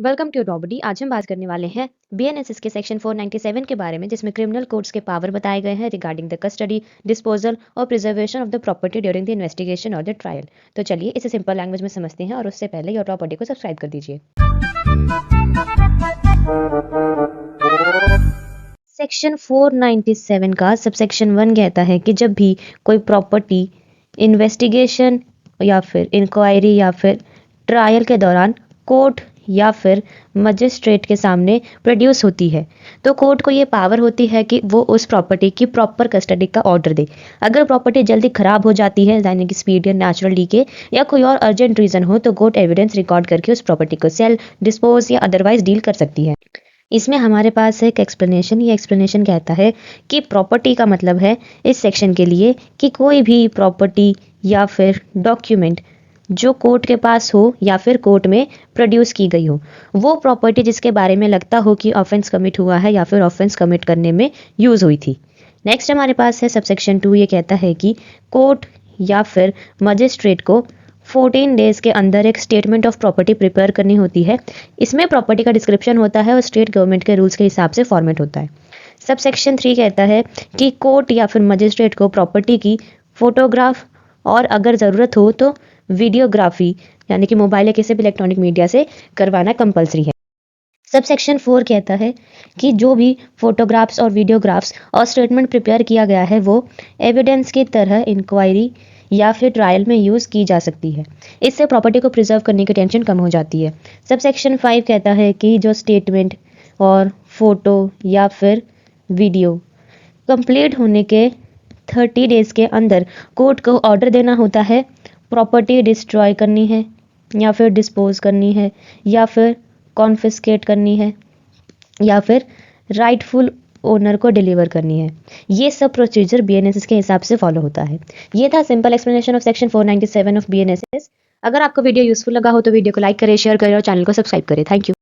Welcome to nobody. आज हम बात करने वाले हैं बीएनएसएस के सेक्शन 497 के बारे में, जिसमें क्रिमिनल कोड्स के पावर बताए गए हैं रिगार्डिंग द कस्टडी, डिस्पोजल और preservation of the property during the investigation और द ट्रायल। तो चलिए इसे सिंपल लैंग्वेज में समझते हैं, और उससे पहले योर प्रॉपर्टी को सब्सक्राइब कर दीजिए। सेक्शन 497 का सबसेक्शन 1 कहता है कि जब भी कोई प्रॉपर्टी इन्वेस्टिगेशन या फिर इंक्वायरी या फिर ट्रायल के दौरान कोर्ट या फिर मजिस्ट्रेट के सामने प्रोड्यूस होती है, तो कोर्ट को ये पावर होती है कि वो उस प्रॉपर्टी की प्रॉपर कस्टडी का ऑर्डर दे। अगर प्रॉपर्टी जल्दी खराब हो जाती है, यानी कि स्पीड या नेचुरल डीके या कोई और अर्जेंट रीजन हो, तो कोर्ट एविडेंस रिकॉर्ड करके उस प्रॉपर्टी को सेल, डिस्पोज या अदरवाइज डील कर सकती है। इसमें हमारे पास एक एक्सप्लेनेशन। ये एक्सप्लेनेशन कहता है कि प्रॉपर्टी का मतलब है इस सेक्शन के लिए कि कोई भी प्रॉपर्टी या फिर डॉक्यूमेंट जो कोर्ट के पास हो या फिर कोर्ट में प्रोड्यूस की गई हो, वो प्रॉपर्टी जिसके बारे में लगता हो कि ऑफेंस कमिट हुआ है या फिर ऑफेंस कमिट करने में यूज़ हुई थी। नेक्स्ट हमारे पास है सबसेक्शन 2। ये कहता है कि कोर्ट या फिर मजिस्ट्रेट को 14 डेज के अंदर एक स्टेटमेंट ऑफ प्रॉपर्टी प्रिपेयर करनी होती है। इसमें प्रॉपर्टी का डिस्क्रिप्शन होता है और स्टेट गवर्नमेंट के रूल्स के हिसाब से फॉर्मेट होता है। सबसेक्शन 3 कहता है कि कोर्ट या फिर मजिस्ट्रेट को प्रॉपर्टी की फोटोग्राफ और अगर ज़रूरत हो तो वीडियोग्राफी, यानी कि मोबाइल या किसी भी इलेक्ट्रॉनिक मीडिया से करवाना कंपलसरी है। सबसेक्शन 4 कहता है कि जो भी फोटोग्राफ्स और वीडियोग्राफ्स और स्टेटमेंट प्रिपेयर किया गया है वो एविडेंस की तरह इंक्वायरी या फिर ट्रायल में यूज़ की जा सकती है। इससे प्रॉपर्टी को प्रिजर्व करने की टेंशन कम हो जाती है। सबसेक्शन 5 कहता है कि जो स्टेटमेंट और फोटो या फिर वीडियो कंप्लीट होने के 30 डेज के अंदर कोर्ट को ऑर्डर देना होता है प्रॉपर्टी डिस्ट्रॉय करनी है या फिर डिस्पोज करनी है या फिर कॉन्फिस्केट करनी है या फिर राइटफुल ओनर को डिलीवर करनी है। ये सब प्रोसीजर बीएनएसएस के हिसाब से फॉलो होता है। ये था simple explanation of section 497 of BNSS. अगर आपको वीडियो यूजफुल लगा हो तो वीडियो को लाइक करें, शेयर करें और चैनल को सब्सक्राइब करें। Thank you.